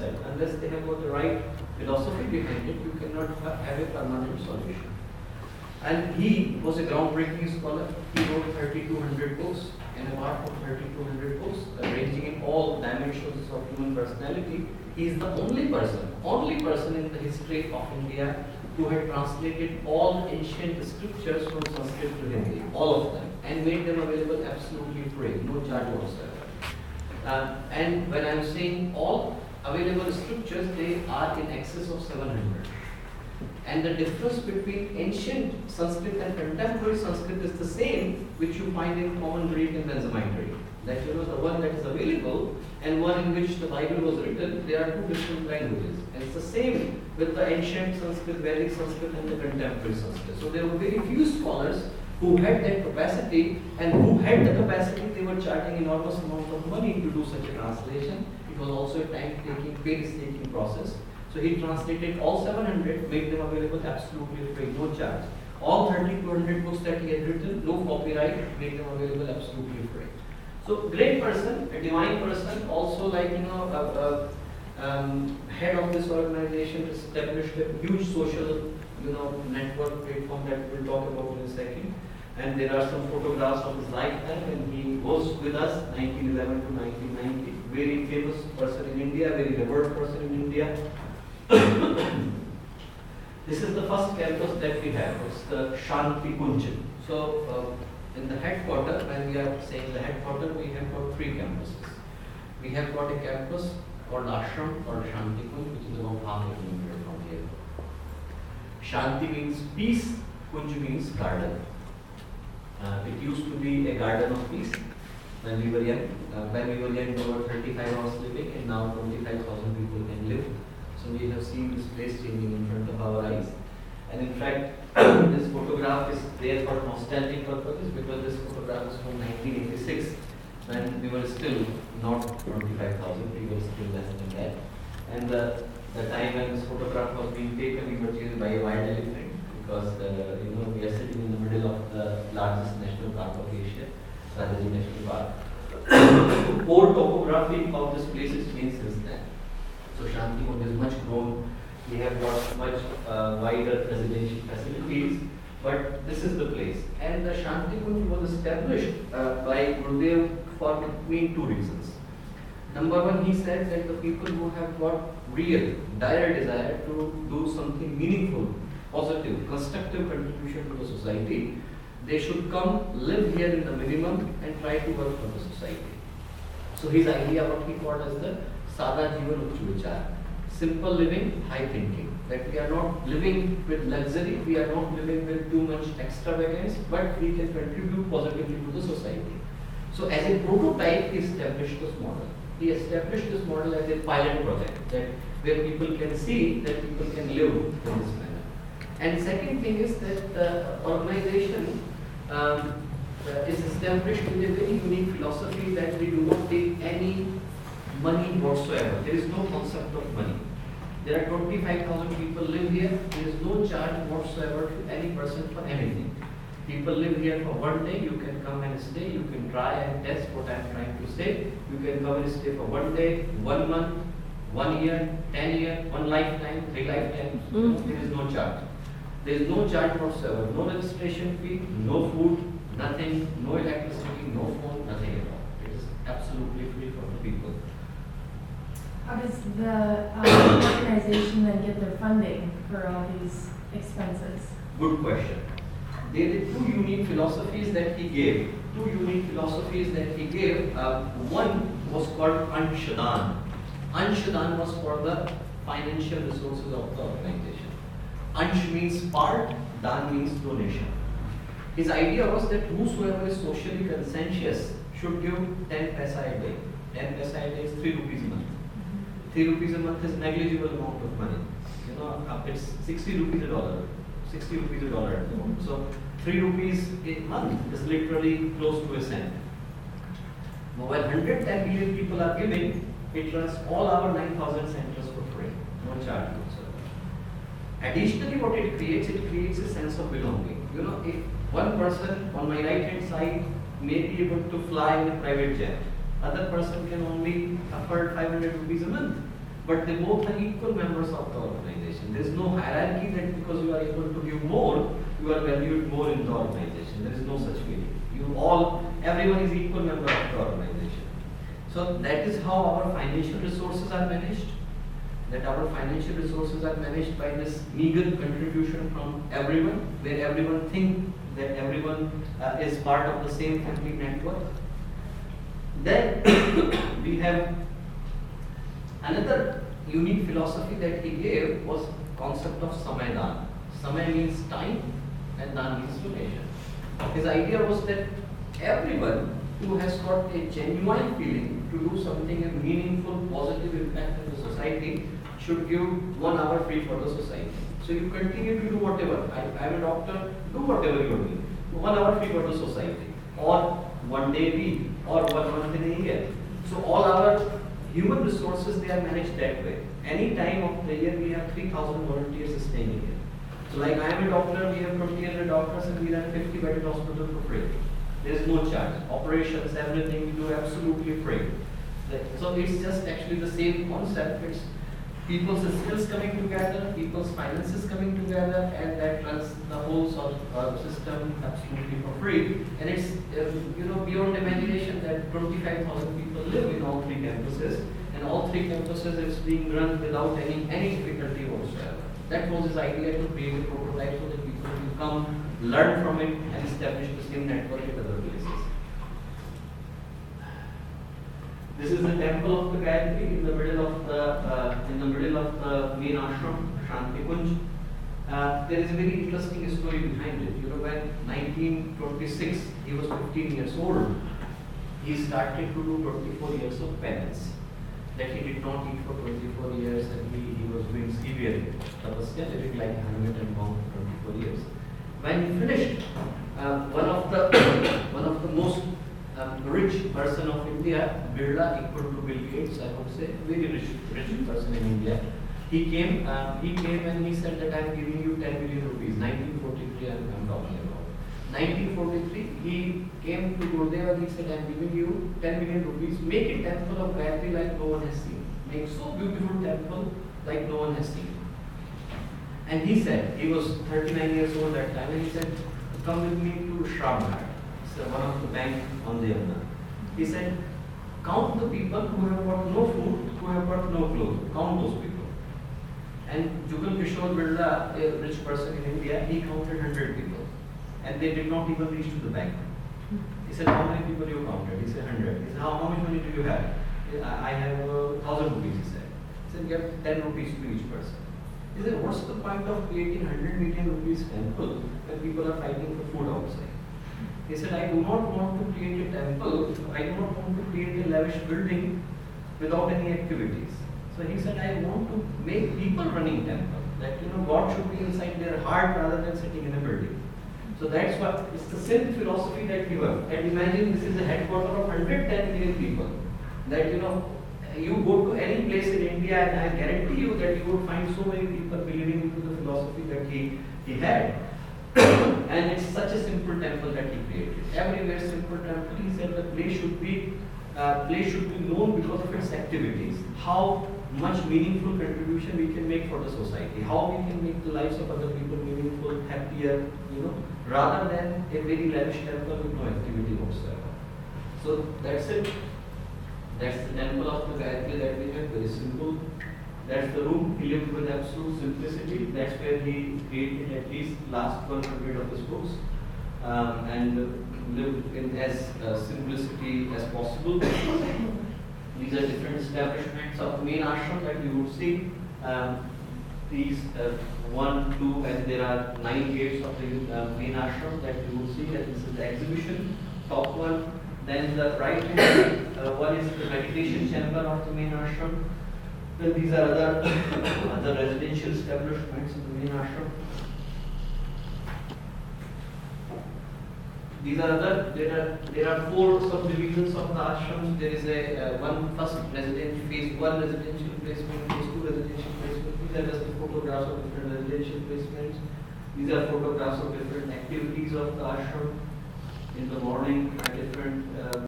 themselves. Unless they have got the right philosophy behind it, you cannot have a permanent solution. And he was a groundbreaking scholar. He wrote 3,200 books, and apart from 3,200 books, ranging in all dimensions of human personality, he is the only person in the history of India who had translated all ancient scriptures from Sanskrit to Hindi, all of them, and made them available absolutely free, no charge whatsoever. And when I am saying all available scriptures, they are in excess of 700. And the difference between ancient Sanskrit and contemporary Sanskrit is the same, which you find in common Greek and Benjamite Greek. That the one that is available and one in which the Bible was written, they are two different languages. And it's the same with the ancient Sanskrit, Vedic Sanskrit, and the contemporary Sanskrit. So there were very few scholars who had that capacity, and who had the capacity, they were charging enormous amount of money to do such a translation. It was also a time-taking, painstaking process. So he translated all 700, made them available absolutely free, no charge. All 3,200 books that he had written, no copyright, made them available absolutely free. So great person, a divine person, also like head of this organization, established a huge social network platform that we'll talk about in a second. And there are some photographs of his lifetime, and he was with us 1911 to 1990. Very famous person in India, very revered person in India. This is the first campus that we have. It's the Shanti Kunj. So in the headquarters, when we are saying the headquarters, we have got 3 campuses. We have got a campus called Ashram or Shanti Kunj, which is about half a kilometer from here. Shanti means peace, Kunj means garden. It used to be a garden of peace when we were young. When we were young, there were 35 hours living, and now 25,000 people can live. So we have seen this place changing in front of our eyes. And in fact, this photograph is there for nostalgic purposes, because this photograph is from 1986, when we were still not 25,000, we were still less than that. And the time when this photograph was being taken, we were chased by a wild elephant, because we are sitting in the middle of the largest national park of Asia, Rajaji National Park. The core topography of this place has changed since then. So Shanti Kunj is much grown. We have got much wider residential facilities, but this is the place. And the Shanti Kunj was established by Gurudev for main 2 reasons. Number one, he said that the people who have got real, dire desire to do something meaningful, positive, constructive contribution to the society, they should come, live here in the minimum, and try to work for the society. So his idea, what he called as the Sada Jivan Uch Vichar, simple living, high thinking. That we are not living with luxury, we are not living with too much extravagance, but we can contribute positively to the society. So as a prototype, he established this model. He established this model as a pilot project, that where people can see that people can live in this manner. And second thing is that the organization is established with a very unique philosophy that we do not take any money whatsoever. There is no concept of money. There are 25,000 people live here. There is no charge whatsoever to any person for anything. People live here for one day. You can come and stay. You can try and test what I am trying to say. You can come and stay for 1 day, 1 month, 1 year, 10 years, 1 lifetime, 3 lifetimes. There is no charge. There is no charge whatsoever. No registration fee, no food, nothing, no electricity, no phone, nothing at all. It is absolutely free for the people. How does the organization then get their funding for all these expenses? Good question. There are 2 unique philosophies that he gave. One was called Anshadan. Anshadan was for the financial resources of the organization. Ansh means part, Dan means donation. His idea was that whosoever is socially conscientious should give 10 paisa a day. 10 paisa a day is 3 rupees a month. 3 rupees a month is negligible amount of money. It's 60 rupees a dollar. 60 rupees a dollar at the moment. So 3 rupees a month is literally close to a cent. Now while 110 million people are giving, it runs all our 9,000 centers for free. No charge whatsoever. Additionally, what it creates a sense of belonging. If one person on my right hand side may be able to fly in a private jet, other person can only afford 500 rupees a month. but they both are equal members of the organization. There is no hierarchy that because you are able to give more, you are valued more in the organization. There is no such feeling. Everyone is equal member of the organization. So that is how our financial resources are managed. That our financial resources are managed by this meager contribution from everyone, where everyone think that everyone is part of the same family network. Then we have another unique philosophy that he gave was concept of Samaydan. Samay means time and Dan means donation. His idea was that everyone who has got a genuine feeling to do something, a meaningful, positive impact in the society, should give 1 hour free for the society. So you continue to do whatever. I am a doctor, do whatever you are doing. 1 hour free for the society. Or 1 day a week, or 1 month in a year. So all our human resources, they are managed that way. Any time of the year, we have 3,000 volunteers staying here. So like I am a doctor, we have 20 doctors and we run 50-bedded hospital for free. There is no charge. Operations, everything we do absolutely free. So it's just actually the same concept. It's people's skills coming together, people's finances coming together, and that runs the whole sort of system absolutely for free. And it's beyond imagination that 25,000 people live in all 3 campuses, and all 3 campuses is being run without any difficulty whatsoever. That was his idea, to create a prototype so that people can come, learn from it, and establish the same network in other places. This is the temple of the Gayatri in the middle of the main ashram, Shanti Kunj. There is a very interesting story behind it. When 1926, he was 15 years old, he started to do 24 years of penance. That he did not eat for 24 years, and he was doing severe tapasya, living like a hermit and monk for 24 years. When he finished, one of the most rich person of India, Birla, equal to Bill Gates, I would say, very rich person in India. He came and he said that I am giving you 10 million rupees. 1943, I am talking about. 1943, he came to Gurudev and he said, I am giving you 10 million rupees. Make a temple of Gayatri like no one has seen. Make so beautiful temple like no one has seen. And he said, he was 39 years old that time, and he said, come with me to Shramghat. One of the bank on the Yamuna. He said, count the people who have got no food, who have got no clothes. Count those people. And Jugal Kishore Birla, a rich person in India, he counted 100 people. And they did not even reach to the bank. He said, how many people you counted? He said, 100. He said, how much money do you have? I have 1,000 rupees, he said. He said, give 10 rupees to each person. He said, what's the point of creating 100 million rupees temple when people are fighting for food outside? He said, I do not want to create a temple, I do not want to create a lavish building without any activities. So he said, I want to make people running temple. That God should be inside their heart rather than sitting in a building. So that's what, it's the same philosophy that he worked. And imagine this is the headquarters of 110 million people. That you go to any place in India and I guarantee you that you would find so many people believing into the philosophy that he had. And it's such a simple temple that he created. Everywhere simple temple. He said the place should be known because of its activities. How much meaningful contribution we can make for the society. How we can make the lives of other people meaningful, happier, rather than a very lavish temple with no activity whatsoever. So that's it. That's the temple of the Gayatri that we have. Very simple. That's the room. He lived with absolute simplicity. That's where he created at least last 100 of his books, and lived in as simplicity as possible. These are different establishments of the main ashram that you would see. These 1, 2, and there are 9 gates of the main ashram that you would see. And this is the exhibition, top one. Then the right hand one is the meditation chamber of the main ashram. Then these are other residential establishments in the main ashram. These are there are 4 subdivisions of the ashrams. There is a phase 1 residential placement, phase 2 residential placement. These are just the photographs of different residential placements. These are photographs of different activities of the ashram. In the morning, different